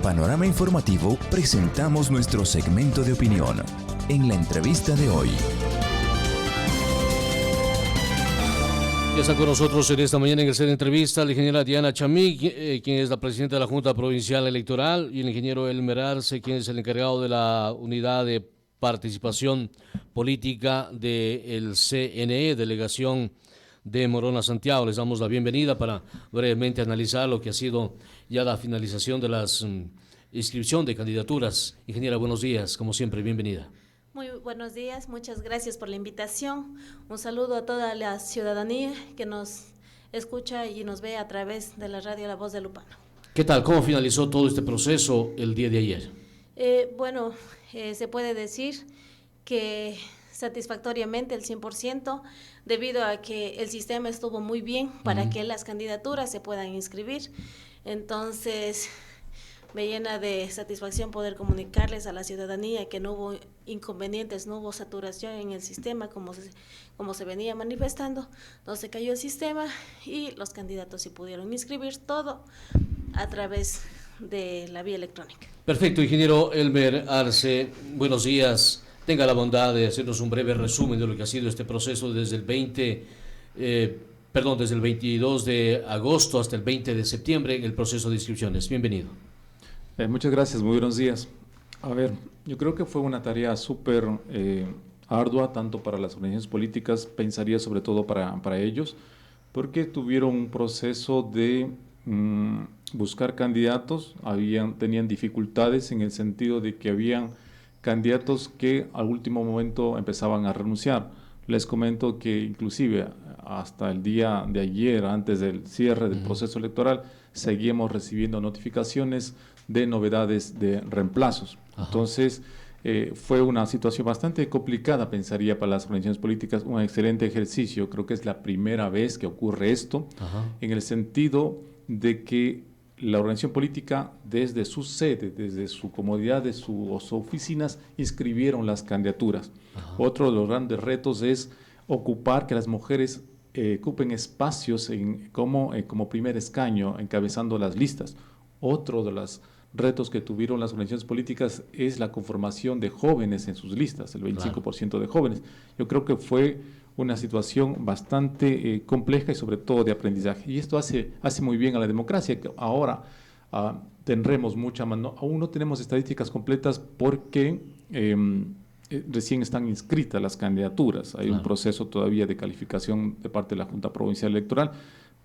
Panorama Informativo presentamos nuestro segmento de opinión. En la entrevista de hoy. Ya está con nosotros en esta mañana en el set de entrevista la ingeniera Diana Chamí, quien es la presidenta de la Junta Provincial Electoral, y el ingeniero Elmer Arce, quien es el encargado de la unidad de participación política del CNE, delegación de Morona Santiago. Les damos la bienvenida para brevemente analizar lo que ha sido ya la finalización de las inscripción de candidaturas. Ingeniera, buenos días, como siempre, bienvenida. Muy buenos días, muchas gracias por la invitación. Un saludo a toda la ciudadanía que nos escucha y nos ve a través de la radio La Voz de Lupano. ¿Qué tal? ¿Cómo finalizó todo este proceso el día de ayer? Se puede decir que satisfactoriamente el 100%, debido a que el sistema estuvo muy bien para que las candidaturas se puedan inscribir. Entonces, me llena de satisfacción poder comunicarles a la ciudadanía que no hubo inconvenientes, no hubo saturación en el sistema como se venía manifestando. No se cayó el sistema y los candidatos sí pudieron inscribir todo a través de la vía electrónica. Perfecto, ingeniero Elmer Arce, buenos días. Tenga la bondad de hacernos un breve resumen de lo que ha sido este proceso desde el 22 de agosto hasta el 20 de septiembre en el proceso de inscripciones. Bienvenido. Muchas gracias, muy buenos días. A ver, yo creo que fue una tarea súper ardua, tanto para las organizaciones políticas, pensaría sobre todo para ellos, porque tuvieron un proceso de buscar candidatos, tenían dificultades en el sentido de que habían candidatos que al último momento empezaban a renunciar. Les comento que inclusive hasta el día de ayer, antes del cierre del proceso electoral, seguíamos recibiendo notificaciones de novedades de reemplazos. Entonces, fue una situación bastante complicada, pensaría, para las organizaciones políticas, un excelente ejercicio. Creo que es la primera vez que ocurre esto, en el sentido de que la organización política, desde su sede, desde su comodidad de sus oficinas, inscribieron las candidaturas. Otro de los grandes retos es ocupar que las mujeres ocupen espacios como primer escaño, encabezando las listas. Otro de los retos que tuvieron las organizaciones políticas es la conformación de jóvenes en sus listas, el 25% de jóvenes. Yo creo que fue una situación bastante compleja y sobre todo de aprendizaje. Y esto hace muy bien a la democracia, que ahora tendremos mucha mano. Aún no tenemos estadísticas completas porque recién están inscritas las candidaturas. Hay un proceso todavía de calificación de parte de la Junta Provincial Electoral,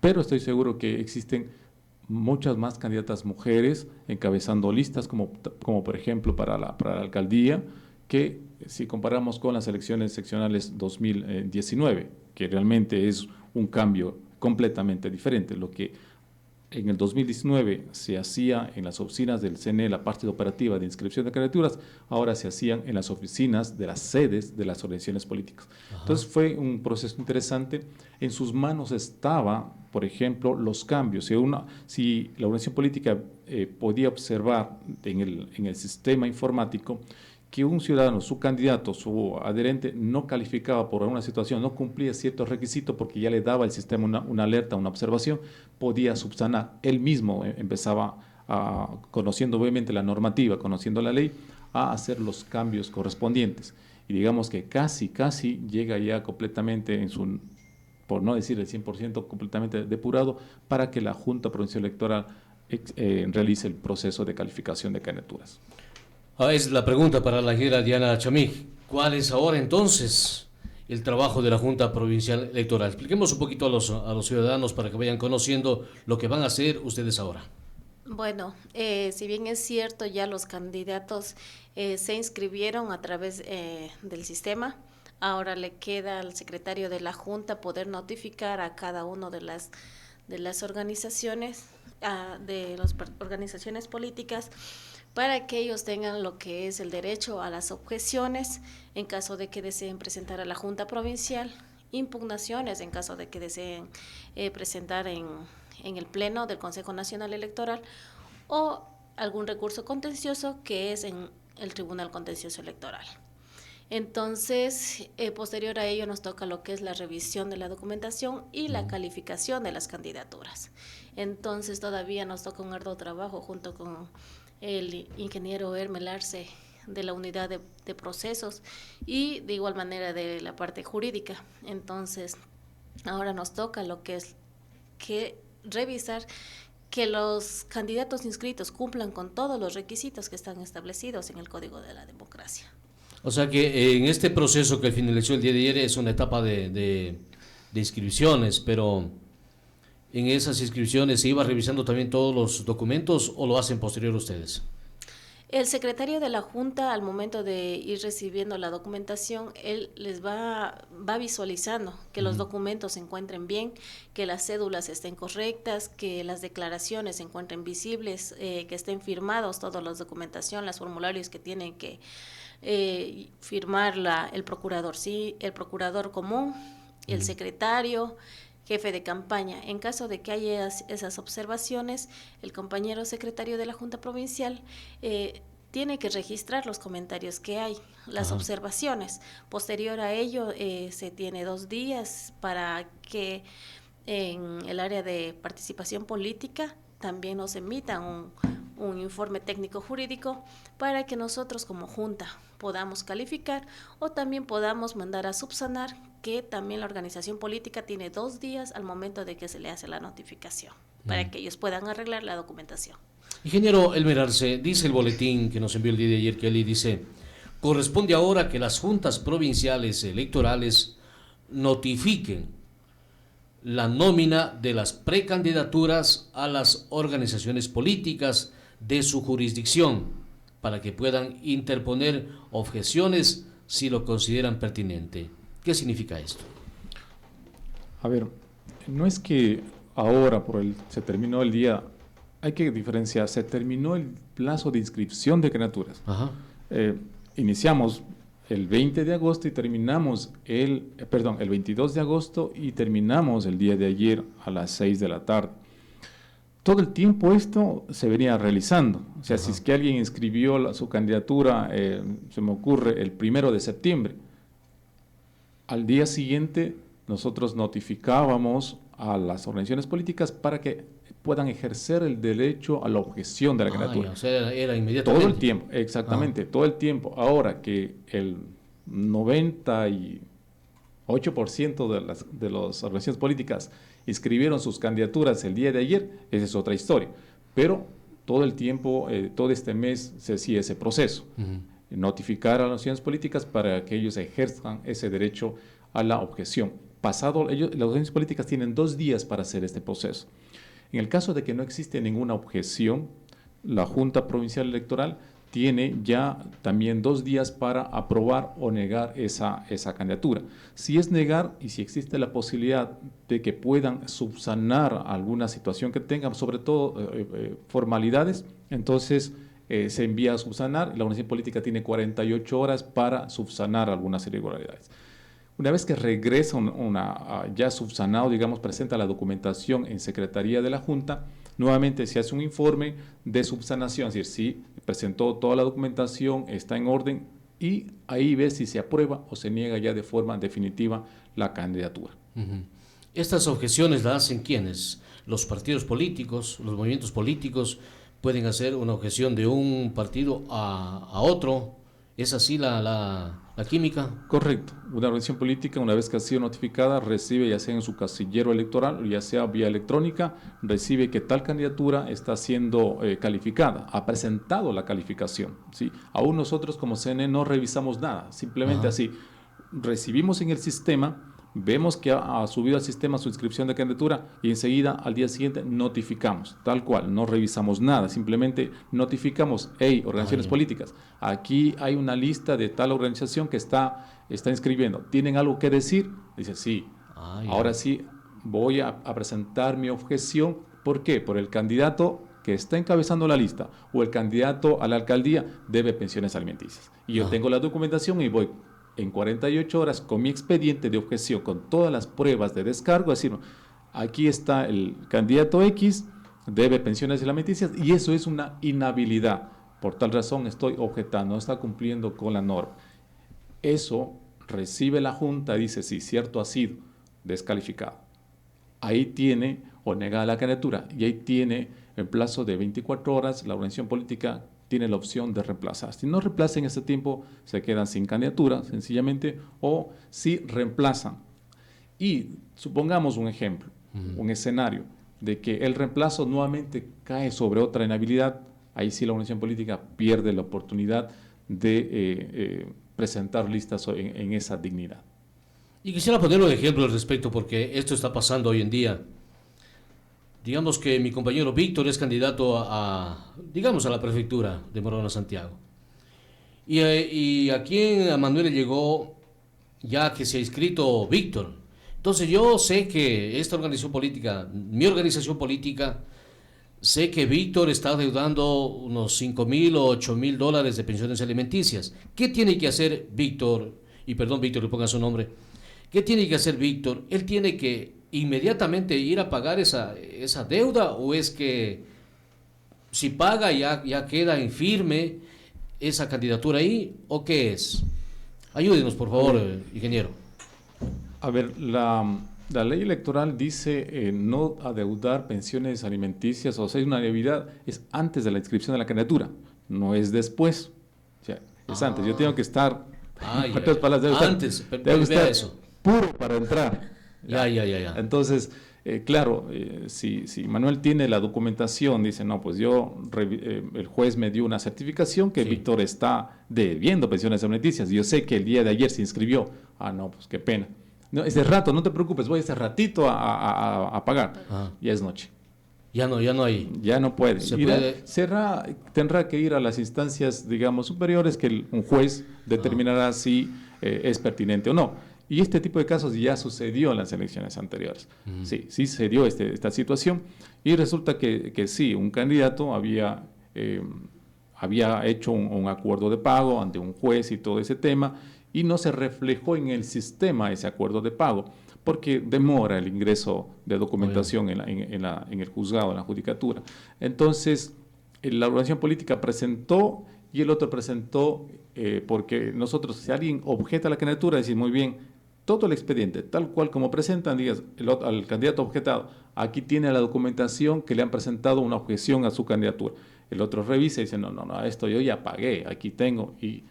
pero estoy seguro que existen muchas más candidatas mujeres encabezando listas, como por ejemplo para la alcaldía, que si comparamos con las elecciones seccionales 2019, que realmente es un cambio completamente diferente. Lo que en el 2019 se hacía en las oficinas del CNE, la parte operativa de inscripción de candidaturas, ahora se hacían en las oficinas de las sedes de las organizaciones políticas. Entonces fue un proceso interesante. En sus manos estaba, por ejemplo, los cambios. Si la organización política podía observar en el sistema informático que un ciudadano, su candidato, su adherente, no calificaba por alguna situación, no cumplía ciertos requisitos porque ya le daba el sistema una alerta, una observación, podía subsanar. Él mismo empezaba, conociendo obviamente la normativa, conociendo la ley, a hacer los cambios correspondientes. Y digamos que casi llega ya completamente por no decir el 100%, completamente depurado, para que la Junta Provincial Electoral realice el proceso de calificación de candidaturas. Es la pregunta para la ingeniera Diana Chamí. ¿Cuál es ahora entonces el trabajo de la Junta Provincial Electoral? Expliquemos un poquito a los ciudadanos para que vayan conociendo lo que van a hacer ustedes ahora. Bueno, si bien es cierto, ya los candidatos se inscribieron a través del sistema, ahora le queda al secretario de la Junta poder notificar a cada uno de las organizaciones, organizaciones políticas, para que ellos tengan lo que es el derecho a las objeciones en caso de que deseen presentar a la Junta Provincial, impugnaciones en caso de que deseen presentar en el Pleno del Consejo Nacional Electoral, o algún recurso contencioso que es en el Tribunal Contencioso Electoral. Entonces, posterior a ello nos toca lo que es la revisión de la documentación y la calificación de las candidaturas. Entonces, todavía nos toca un arduo trabajo junto con el ingeniero Hermel Arce de la unidad de procesos y de igual manera de la parte jurídica. Entonces, ahora nos toca lo que es que revisar que los candidatos inscritos cumplan con todos los requisitos que están establecidos en el Código de la Democracia. O sea que en este proceso que finalizó el día de ayer es una etapa de inscripciones, pero en esas inscripciones se iba revisando también todos los documentos o lo hacen posterior ustedes. El secretario de la Junta, al momento de ir recibiendo la documentación, él les va visualizando que los documentos se encuentren bien, que las cédulas estén correctas, que las declaraciones se encuentren visibles, que estén firmados toda la documentación, los formularios que tienen que firmar el procurador, sí, el procurador común, el secretario, jefe de campaña. En caso de que haya esas observaciones, el compañero secretario de la Junta Provincial tiene que registrar los comentarios que hay, las observaciones. Posterior a ello, se tiene 2 días para que en el área de participación política también nos emitan un informe técnico jurídico para que nosotros como Junta podamos calificar o también podamos mandar a subsanar, que también la organización política tiene 2 días al momento de que se le hace la notificación para que ellos puedan arreglar la documentación. Ingeniero Hermel Arce, dice el boletín que nos envió el día de ayer, Kelly, dice: corresponde ahora que las juntas provinciales electorales notifiquen la nómina de las precandidaturas a las organizaciones políticas de su jurisdicción para que puedan interponer objeciones si lo consideran pertinente. ¿Qué significa esto? A ver, no es que ahora se terminó el día, hay que diferenciar, se terminó el plazo de inscripción de candidaturas. Iniciamos el 20 de agosto y terminamos el 22 de agosto y terminamos el día de ayer a las 6 de la tarde. Todo el tiempo esto se venía realizando. O sea, si es que alguien inscribió su candidatura, se me ocurre, el 1 de septiembre, al día siguiente nosotros notificábamos a las organizaciones políticas para que puedan ejercer el derecho a la objeción de la candidatura. O sea, era inmediatamente. Todo el tiempo, exactamente, todo el tiempo. Ahora que el 98% de las organizaciones políticas inscribieron sus candidaturas el día de ayer, esa es otra historia. Pero todo el tiempo, todo este mes se hacía ese proceso. Notificar a las organizaciones políticas para que ellos ejerzan ese derecho a la objeción. Las organizaciones políticas tienen 2 días para hacer este proceso. En el caso de que no existe ninguna objeción, la Junta Provincial Electoral tiene ya también 2 días para aprobar o negar esa candidatura. Si es negar y si existe la posibilidad de que puedan subsanar alguna situación que tengan, sobre todo formalidades, entonces se envía a subsanar y la organización política tiene 48 horas para subsanar algunas irregularidades. Una vez que regresa ya subsanado, digamos, presenta la documentación en Secretaría de la Junta, nuevamente se hace un informe de subsanación, es decir, si presentó toda la documentación, está en orden, y ahí ve si se aprueba o se niega ya de forma definitiva la candidatura. ¿Estas objeciones las hacen quiénes? ¿Los partidos políticos, los movimientos políticos pueden hacer una objeción de un partido a otro? ¿Es así la química? Correcto. Una organización política, una vez que ha sido notificada, recibe, ya sea en su casillero electoral, ya sea vía electrónica, recibe que tal candidatura está siendo calificada, ha presentado la calificación, ¿sí? Aún nosotros como CNE no revisamos nada, simplemente así, recibimos en el sistema, vemos que ha subido al sistema su inscripción de candidatura y enseguida al día siguiente notificamos, tal cual, no revisamos nada, simplemente notificamos: hey, organizaciones políticas, aquí hay una lista de tal organización que está inscribiendo, ¿tienen algo que decir? Dice, sí, ahora sí voy a presentar mi objeción. ¿Por qué? Por el candidato que está encabezando la lista o el candidato a la alcaldía debe pensiones alimenticias. Y yo tengo la documentación y voy en 48 horas con mi expediente de objeción, con todas las pruebas de descargo, decir, aquí está el candidato X, debe pensiones alimenticias, y eso es una inhabilidad. Por tal razón estoy objetando, no está cumpliendo con la norma. Eso recibe la Junta y dice, sí, cierto, ha sido descalificado. Ahí tiene, o negada la candidatura, y ahí tiene en plazo de 24 horas la organización política tiene la opción de reemplazar. Si no reemplazan en este tiempo, se quedan sin candidatura, sencillamente, o si reemplazan. Y supongamos un ejemplo, un escenario, de que el reemplazo nuevamente cae sobre otra inhabilidad, ahí sí la organización política pierde la oportunidad de presentar listas en esa dignidad. Y quisiera poner un ejemplo al respecto, porque esto está pasando hoy en día. Digamos que mi compañero Víctor es candidato digamos, a la prefectura de Morona, Santiago. Y aquí a Manuel le llegó ya que se ha inscrito Víctor. Entonces yo sé que esta organización política, mi organización política, sé que Víctor está deudando unos 5,000 o 8,000 dólares de pensiones alimenticias. ¿Qué tiene que hacer Víctor? Y perdón, Víctor, le ponga su nombre. ¿Qué tiene que hacer Víctor? ¿Él tiene que inmediatamente ir a pagar esa deuda, o es que si paga ya queda en firme esa candidatura ahí, o qué es? Ayúdenos, por favor, ingeniero. A ver, la ley electoral dice no adeudar pensiones alimenticias, o sea, es una debida, es antes de la inscripción de la candidatura, no es después. O sea, es antes. Yo tengo que estar, en otras palabras, debo estar eso. Puro para entrar. Ya. Entonces, claro, si Manuel tiene la documentación, dice, no, pues el juez me dio una certificación que Víctor está debiendo pensiones alimenticias. Yo sé que el día de ayer se inscribió. No, pues qué pena. No, ese rato, no te preocupes, voy ese ratito a pagar. Ya es noche. Ya no hay. Ya no puede. Tendrá que ir a las instancias, digamos, superiores, que un juez determinará si es pertinente o no. Y este tipo de casos ya sucedió en las elecciones anteriores. Sí se dio esta situación. Y resulta que sí, un candidato había hecho un acuerdo de pago ante un juez y todo ese tema, y no se reflejó en el sistema ese acuerdo de pago, porque demora el ingreso de documentación en el juzgado, en la judicatura. Entonces, la organización política presentó y el otro presentó, porque nosotros, si alguien objeta la candidatura, decimos, muy bien, todo el expediente, tal cual como presentan, digas, al candidato objetado, aquí tiene la documentación que le han presentado una objeción a su candidatura. El otro revisa y dice, no, esto yo ya pagué, aquí tengo, y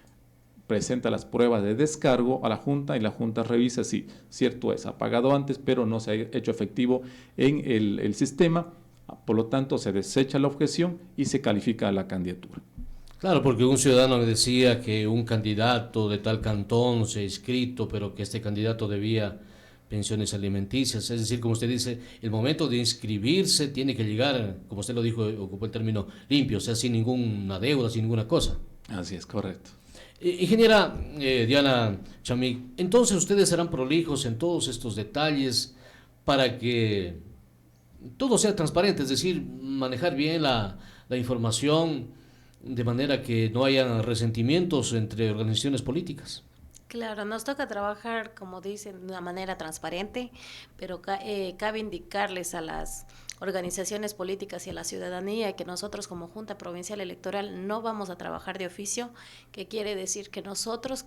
presenta las pruebas de descargo a la Junta, y la Junta revisa si cierto es, ha pagado antes, pero no se ha hecho efectivo en el sistema, por lo tanto se desecha la objeción y se califica la candidatura. Claro, porque un ciudadano me decía que un candidato de tal cantón se ha inscrito, pero que este candidato debía pensiones alimenticias. Es decir, como usted dice, el momento de inscribirse tiene que llegar, como usted lo dijo, ocupó el término limpio, o sea, sin ninguna deuda, sin ninguna cosa. Así es, correcto. Ingeniera Diana Chamic, entonces ustedes serán prolijos en todos estos detalles para que todo sea transparente, es decir, manejar bien la información de manera que no haya resentimientos entre organizaciones políticas. Claro, nos toca trabajar, como dicen, de una manera transparente, pero cabe indicarles a las organizaciones políticas y a la ciudadanía que nosotros como Junta Provincial Electoral no vamos a trabajar de oficio, que quiere decir que nosotros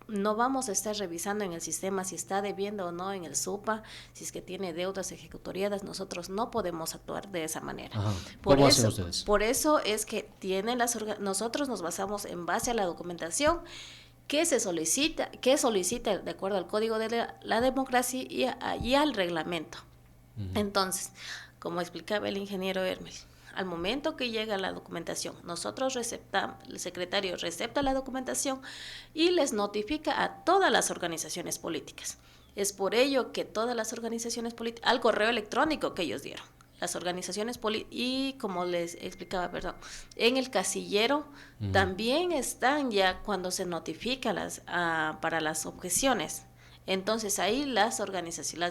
no vamos a estar revisando en el sistema si está debiendo o no en el SUPA, si es que tiene deudas ejecutoriadas. Nosotros no podemos actuar de esa manera. ¿Cómo hacen ustedes? Por eso es que nosotros nos basamos en base a la documentación que solicita de acuerdo al Código de la Democracia y al reglamento. Entonces, como explicaba el ingeniero Hermes, al momento que llega la documentación, nosotros el secretario recepta la documentación y les notifica a todas las organizaciones políticas. Es por ello que todas las organizaciones políticas, al correo electrónico que ellos dieron, las organizaciones políticas, y como les explicaba, en el casillero también están ya cuando se notifica para las objeciones. Entonces ahí las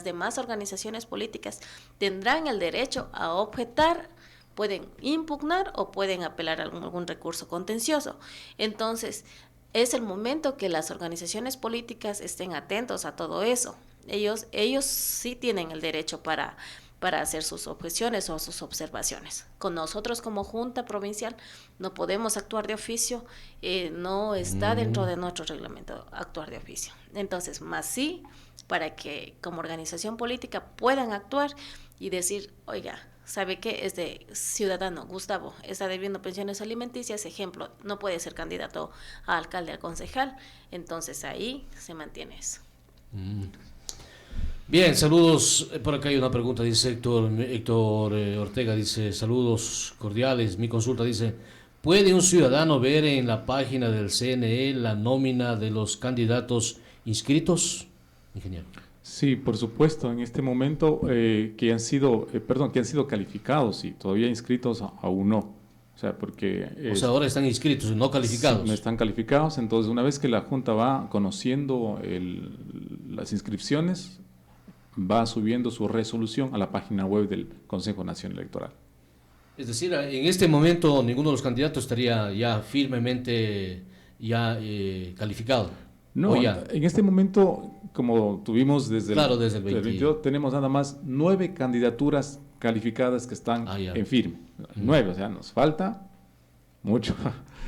demás organizaciones políticas tendrán el derecho a objetar, pueden impugnar o pueden apelar a algún recurso contencioso. Entonces, es el momento que las organizaciones políticas estén atentos a todo eso. Ellos sí tienen el derecho para hacer sus objeciones o sus observaciones. Con nosotros como Junta Provincial no podemos actuar de oficio, no está dentro de nuestro reglamento actuar de oficio. Entonces, más sí, para que como organización política puedan actuar y decir, oiga, ¿sabe qué? Es de ciudadano, Gustavo, está debiendo pensiones alimenticias, ejemplo, no puede ser candidato a alcalde, a concejal, entonces ahí se mantiene eso. Bien, saludos. Por acá hay una pregunta, dice Héctor Ortega, dice, saludos cordiales. Mi consulta dice, ¿puede un ciudadano ver en la página del CNE la nómina de los candidatos inscritos, ingeniero? Sí, por supuesto. En este momento que han sido calificados y todavía inscritos aún no. O sea, porque... o sea, ahora están inscritos, no calificados. No están calificados, entonces una vez que la Junta va conociendo las inscripciones, va subiendo su resolución a la página web del Consejo Nacional Electoral. Es decir, en este momento ninguno de los candidatos estaría ya firmemente calificado. No, en este momento, como tuvimos desde el 22, tenemos nada más 9 candidaturas calificadas que están en firme. 9, o sea, nos falta mucho.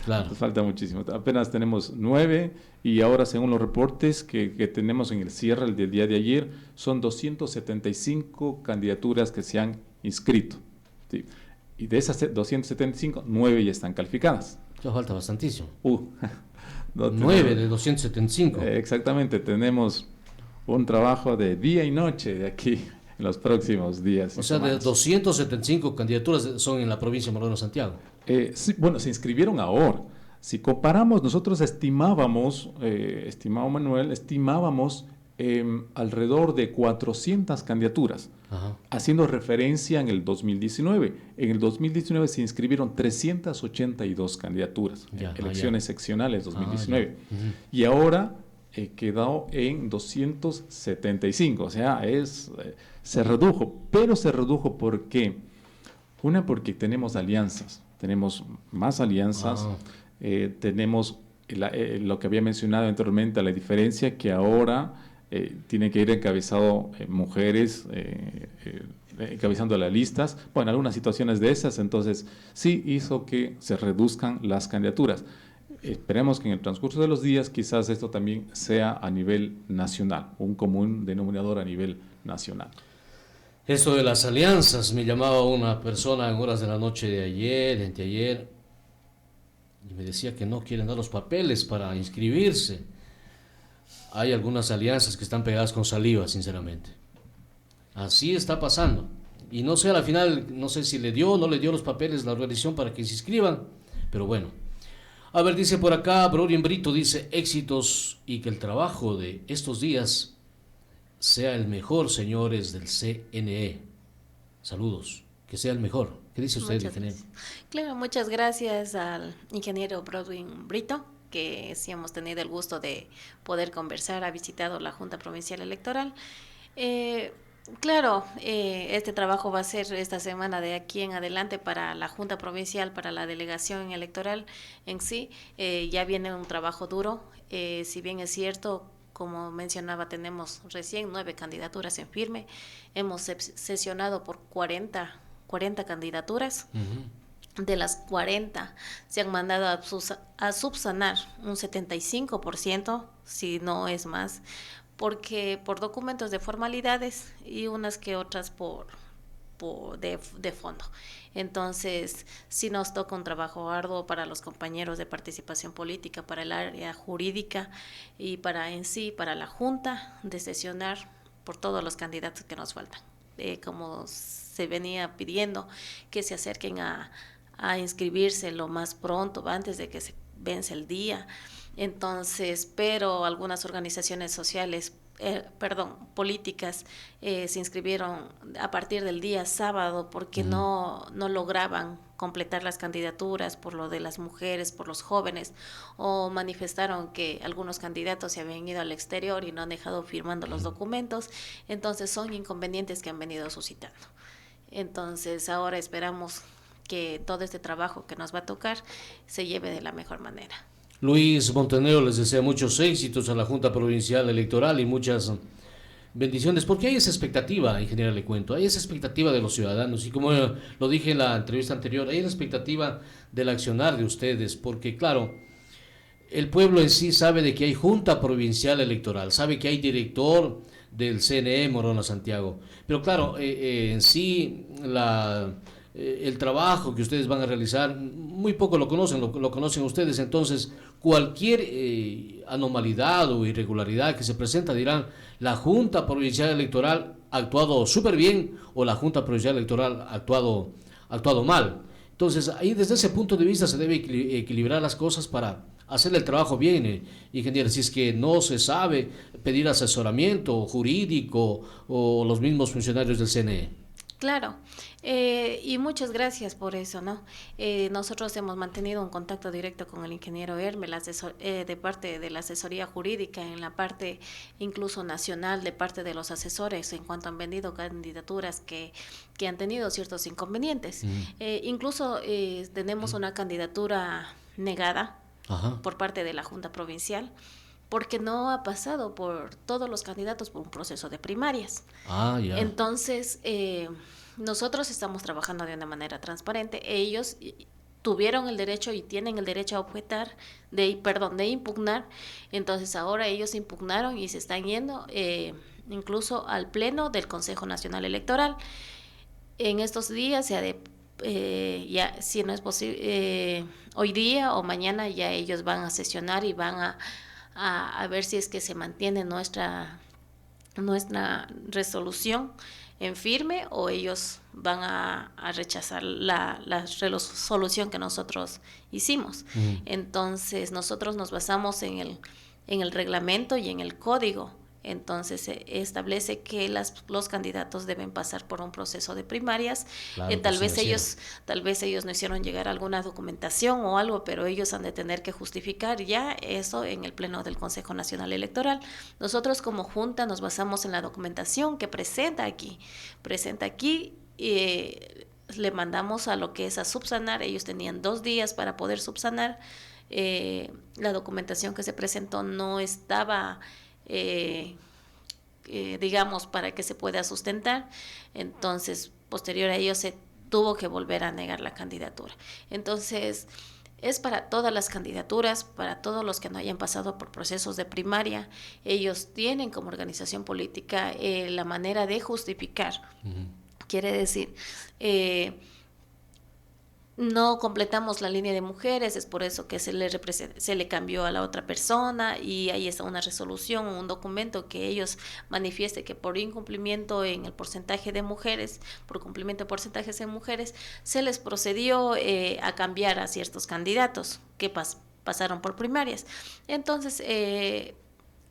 Claro. Nos falta muchísimo. Apenas tenemos 9 y ahora, según los reportes que tenemos en el cierre del día de ayer, son 275 candidaturas que se han inscrito. ¿Sí? Y de esas 275, 9 ya están calificadas. Ya falta bastantísimo. 9 de 275. Exactamente, tenemos un trabajo de día y noche de aquí en los próximos días. O sea, de 275 candidaturas son en la provincia de Moreno Santiago. Sí, bueno, se inscribieron ahora. Si comparamos, nosotros estimábamos, estimado Manuel, alrededor de 400 candidaturas, haciendo referencia en el 2019. En el 2019 se inscribieron 382 candidaturas, elecciones seccionales 2019. Y ahora quedó en 275, o sea, se redujo, pero se redujo ¿por qué? Porque tenemos alianzas, tenemos más alianzas, tenemos lo que había mencionado anteriormente, la diferencia que ahora tiene que ir encabezado mujeres, encabezando las listas, bueno, algunas situaciones de esas, entonces sí hizo que se reduzcan las candidaturas. Esperemos que en el transcurso de los días quizás esto también sea a nivel nacional, un común denominador a nivel nacional. Esto de las alianzas, me llamaba una persona en horas de la noche de ayer, de anteayer, y me decía que no quieren dar los papeles para inscribirse. Hay algunas alianzas que están pegadas con saliva, sinceramente. Así está pasando. Y no sé, a la final, no sé si le dio o no le dio los papeles la organización para que se inscriban, pero bueno. A ver, dice por acá, Brorien Brito, dice, éxitos y que el trabajo de estos días sea el mejor, señores del CNE. Saludos, que sea el mejor. ¿Qué dice usted, ingeniero? Claro, muchas gracias al ingeniero Brorien Brito, que sí hemos tenido el gusto de poder conversar, ha visitado la Junta Provincial Electoral. Claro, este trabajo va a ser esta semana de aquí en adelante para la Junta Provincial, para la delegación electoral en sí. Ya viene un trabajo duro, si bien es cierto, como mencionaba, tenemos recién 9 candidaturas en firme. Hemos sesionado por 40 candidaturas. De las 40 se han mandado a subsanar un 75%, si no es más, porque por documentos de formalidades y unas que otras de fondo. Entonces, sí nos toca un trabajo arduo para los compañeros de participación política, para el área jurídica y para la Junta de sesionar por todos los candidatos que nos faltan. Como se venía pidiendo, que se acerquen a inscribirse lo más pronto, antes de que se vence el día. Entonces, pero algunas organizaciones sociales, políticas, se inscribieron a partir del día sábado porque no lograban completar las candidaturas por lo de las mujeres, por los jóvenes, o manifestaron que algunos candidatos se habían ido al exterior y no han dejado firmando los documentos. Entonces son inconvenientes que han venido suscitando. Entonces ahora esperamos que todo este trabajo que nos va a tocar se lleve de la mejor manera. Luis Montenegro les desea muchos éxitos a la Junta Provincial Electoral y muchas bendiciones, porque hay esa expectativa, ingeniero, le cuento, hay esa expectativa de los ciudadanos, y como lo dije en la entrevista anterior, hay una expectativa del accionar de ustedes, porque claro, el pueblo en sí sabe de que hay Junta Provincial Electoral, sabe que hay director del CNE Morona Santiago. Pero claro, en sí el trabajo que ustedes van a realizar, muy poco lo conocen, lo conocen ustedes, entonces cualquier anomalidad o irregularidad que se presenta dirán, la Junta Provincial Electoral ha actuado súper bien o la Junta Provincial Electoral ha actuado mal. Entonces ahí desde ese punto de vista se debe equilibrar las cosas para hacer el trabajo bien, ingeniero. Si es que no se sabe, pedir asesoramiento jurídico o los mismos funcionarios del CNE. Claro, y muchas gracias por eso, ¿no? Nosotros hemos mantenido un contacto directo con el ingeniero Herme, de parte de la asesoría jurídica, en la parte incluso nacional, de parte de los asesores, en cuanto han vendido candidaturas que han tenido ciertos inconvenientes. Incluso tenemos una candidatura negada por parte de la Junta Provincial, porque no ha pasado por todos los candidatos por un proceso de primarias. Ya. Entonces, nosotros estamos trabajando de una manera transparente. Ellos tuvieron el derecho y tienen el derecho a objetar, de impugnar. Entonces, ahora ellos impugnaron y se están yendo incluso al Pleno del Consejo Nacional Electoral. En estos días ya, si no es posible, hoy día o mañana ya ellos van a sesionar y van a ver si es que se mantiene nuestra resolución en firme o ellos van a rechazar la resolución que nosotros hicimos. Entonces nosotros nos basamos en el reglamento y en el código. Entonces se establece que los candidatos deben pasar por un proceso de primarias. Claro, tal vez ellos no hicieron llegar alguna documentación o algo, pero ellos han de tener que justificar ya eso en el Pleno del Consejo Nacional Electoral. Nosotros como Junta nos basamos en la documentación que presenta aquí. Le mandamos a lo que es a subsanar. Ellos tenían 2 días para poder subsanar. La documentación que se presentó no estaba digamos, para que se pueda sustentar. Entonces, posterior a ello se tuvo que volver a negar la candidatura. Entonces, es para todas las candidaturas, para todos los que no hayan pasado por procesos de primaria. Ellos tienen como organización política la manera de justificar. Quiere decir, no completamos la línea de mujeres, es por eso que se le cambió a la otra persona y ahí está una resolución, un documento que ellos manifieste que por incumplimiento en el porcentaje de mujeres, por cumplimiento de porcentajes de mujeres, se les procedió a cambiar a ciertos candidatos que pasaron por primarias. Entonces,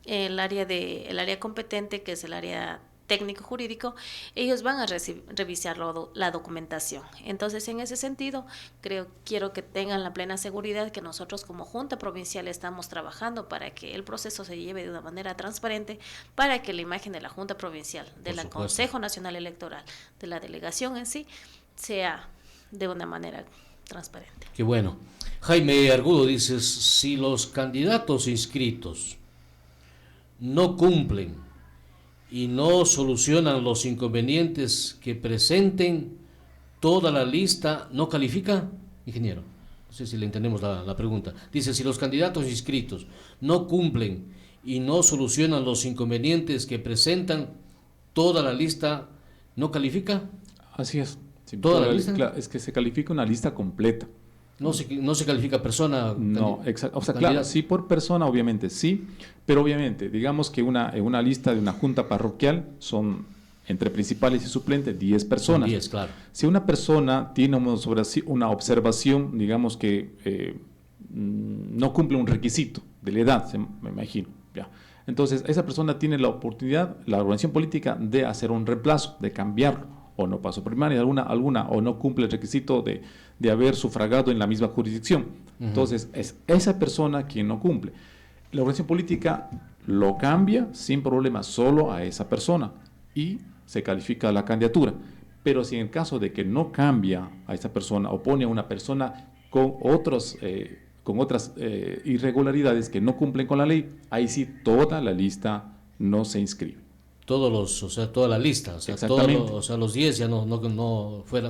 el área competente, que es el área técnico jurídico, ellos van a revisar la documentación. Entonces, en ese sentido, quiero que tengan la plena seguridad que nosotros como Junta Provincial estamos trabajando para que el proceso se lleve de una manera transparente, para que la imagen de la Junta Provincial, del Consejo Nacional Electoral, de la delegación en sí, sea de una manera transparente. Qué bueno. Jaime Argudo dice, si los candidatos inscritos no cumplen y no solucionan los inconvenientes que presenten, toda la lista no califica, ingeniero. No sé si le entendemos la pregunta. Dice, si los candidatos inscritos no cumplen y no solucionan los inconvenientes que presentan, toda la lista no califica. Así es. Sí, ¿Toda la lista? Es que se califica una lista completa. No se califica persona. No, exacto. O sea, claro, sí por persona, obviamente, sí, pero obviamente, digamos que una lista de una junta parroquial son entre principales y suplentes 10 personas. 10, claro. Si una persona tiene una observación, digamos que no cumple un requisito de la edad, me imagino, ya. Entonces, esa persona tiene la oportunidad, la organización política, de hacer un reemplazo, de cambiarlo. O no pasó primaria, alguna o no cumple el requisito de haber sufragado en la misma jurisdicción. Entonces, es esa persona quien no cumple. La organización política lo cambia sin problema solo a esa persona y se califica la candidatura. Pero si en el caso de que no cambia a esa persona o pone a una persona con otras irregularidades que no cumplen con la ley, ahí sí toda la lista no se inscribe. Toda la lista, Exactamente. Los 10 ya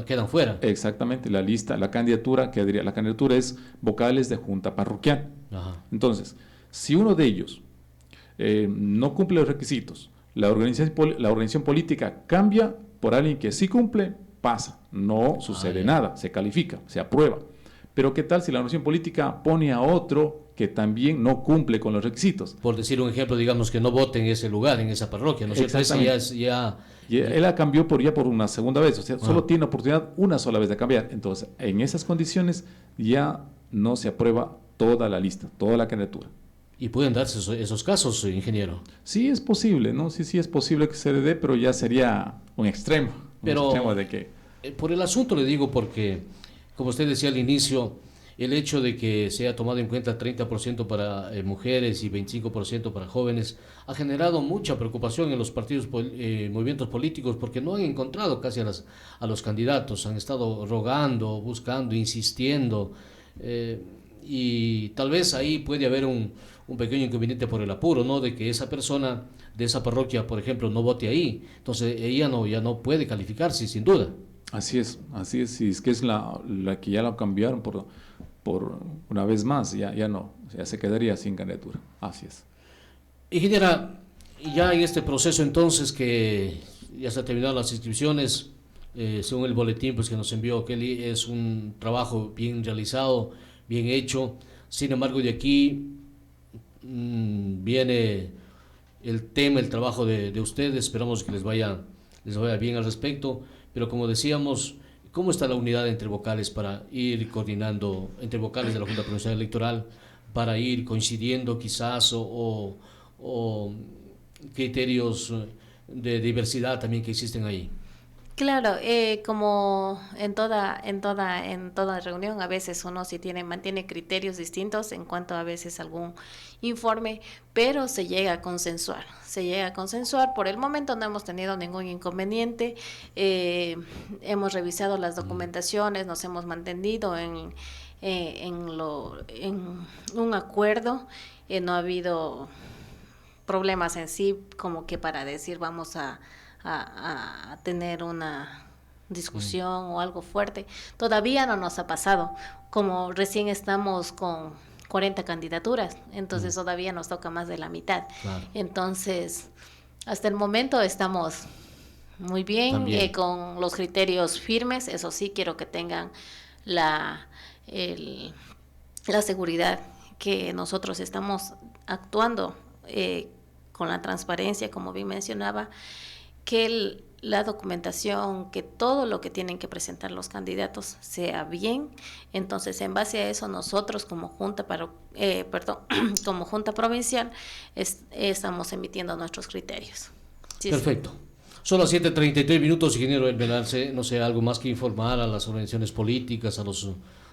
quedan fuera. Exactamente, la candidatura es vocales de junta parroquial. Ajá. Entonces, si uno de ellos no cumple los requisitos, La organización política cambia por alguien que sí cumple, pasa, no sucede nada, se califica, se aprueba. Pero ¿qué tal si la organización política pone a otro que también no cumple con los requisitos? Por decir un ejemplo, digamos que no vote en ese lugar, en esa parroquia, ¿no es cierto? Y él la cambió por una segunda vez, o sea, solo tiene oportunidad una sola vez de cambiar. Entonces, en esas condiciones ya no se aprueba toda la lista, toda la candidatura. ¿Y pueden darse esos casos, ingeniero? Sí, es posible, ¿no? Sí, es posible que se le dé, pero ya sería un extremo. Pero, extremo de que... por el asunto le digo porque, como usted decía al inicio, el hecho de que se haya tomado en cuenta 30% para mujeres y 25% para jóvenes ha generado mucha preocupación en los partidos, movimientos políticos, porque no han encontrado casi a los candidatos, han estado rogando, buscando, insistiendo, y tal vez ahí puede haber un pequeño inconveniente por el apuro, ¿no? De que esa persona de esa parroquia, por ejemplo, no vote ahí, entonces ella ya no puede calificarse, sin duda. Así es, y es que es la que ya la cambiaron por una vez más, ya no, ya se quedaría sin candidatura, así es. Ingeniera, ya en este proceso entonces que ya se han terminado las inscripciones, según el boletín pues, que nos envió Kelly, es un trabajo bien realizado, bien hecho, sin embargo de aquí viene el tema, el trabajo de ustedes, esperamos que les vaya bien al respecto, pero como decíamos, ¿cómo está la unidad entre vocales para ir coordinando, entre vocales de la Junta Provincial Electoral, para ir coincidiendo quizás o criterios de diversidad también que existen ahí? Claro, como en toda reunión, a veces uno sí mantiene criterios distintos en cuanto a veces algún informe, pero se llega a consensuar. Por el momento no hemos tenido ningún inconveniente, hemos revisado las documentaciones, nos hemos mantenido en un acuerdo, no ha habido problemas en sí como que para decir vamos a tener una discusión o algo fuerte. Todavía no nos ha pasado, como recién estamos con 40 candidaturas, entonces todavía nos toca más de la mitad. Claro. Entonces, hasta el momento estamos muy bien, con los criterios firmes, eso sí, quiero que tengan la seguridad que nosotros estamos actuando con la transparencia, como bien mencionaba, que la documentación, que todo lo que tienen que presentar los candidatos sea bien. Entonces, en base a eso, nosotros como Junta como Junta Provincial estamos emitiendo nuestros criterios. Sí, perfecto. Sí. Son las 7:33 minutos, ingeniero Elmerarse, no sé, algo más que informar a las organizaciones políticas, a los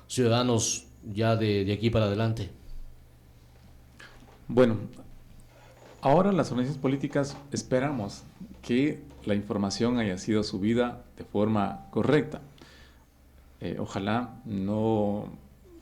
ciudadanos ya de aquí para adelante. Bueno, ahora las organizaciones políticas esperamos que la información haya sido subida de forma correcta. Ojalá no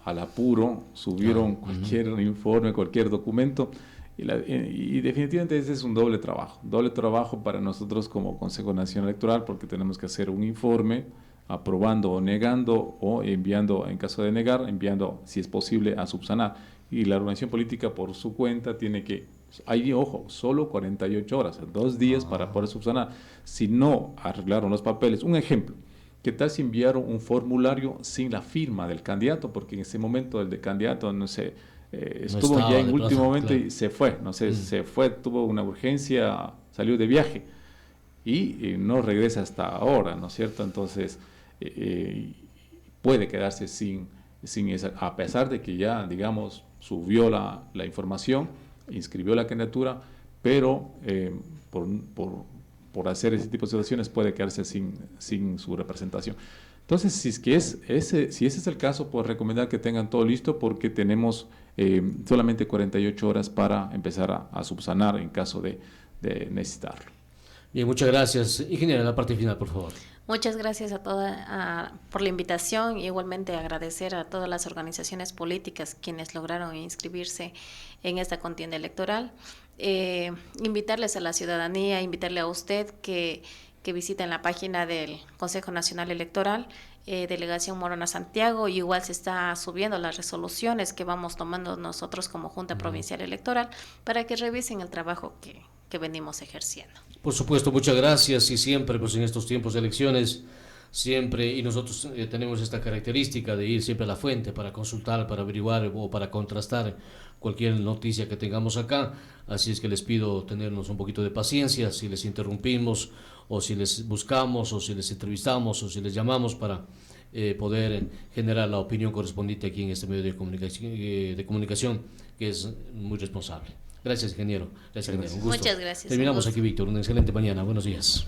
al apuro subieron cualquier informe, cualquier documento, y definitivamente ese es un doble trabajo para nosotros como Consejo Nacional Electoral, porque tenemos que hacer un informe aprobando o negando, o enviando, en caso de negar, enviando, si es posible, a subsanar. Y la organización política por su cuenta tiene que, ahí ojo, solo 48 horas, 2 días para poder subsanar. Si no arreglaron los papeles, un ejemplo, ¿qué tal si enviaron un formulario sin la firma del candidato? Porque en ese momento el de candidato, no sé, estuvo ya en último momento, claro, y se fue, no sé, se fue, tuvo una urgencia, salió de viaje y no regresa hasta ahora, ¿no es cierto? Entonces, puede quedarse sin esa, a pesar de que ya, digamos, subió la información, inscribió la candidatura, pero por hacer ese tipo de situaciones puede quedarse sin su representación. Entonces, si ese es el caso, pues recomendar que tengan todo listo, porque tenemos solamente 48 horas para empezar a subsanar en caso de necesitarlo. Bien, muchas gracias. Ingeniera, la parte final, por favor. Muchas gracias por la invitación, y igualmente agradecer a todas las organizaciones políticas quienes lograron inscribirse en esta contienda electoral. Invitarles a la ciudadanía, invitarle a usted que visiten la página del Consejo Nacional Electoral, Delegación Morona Santiago, y igual se está subiendo las resoluciones que vamos tomando nosotros como Junta Provincial Electoral, para que revisen el trabajo que venimos ejerciendo. Por supuesto, muchas gracias y siempre, pues en estos tiempos de elecciones, siempre, y nosotros tenemos esta característica de ir siempre a la fuente para consultar, para averiguar o para contrastar cualquier noticia que tengamos acá, así es que les pido tenernos un poquito de paciencia si les interrumpimos o si les buscamos o si les entrevistamos o si les llamamos para poder generar la opinión correspondiente aquí en este medio de comunicación que es muy responsable. Gracias, ingeniero. Gracias, ingeniero. Un gusto. Muchas gracias. Terminamos aquí, Víctor. Una excelente mañana. Buenos días.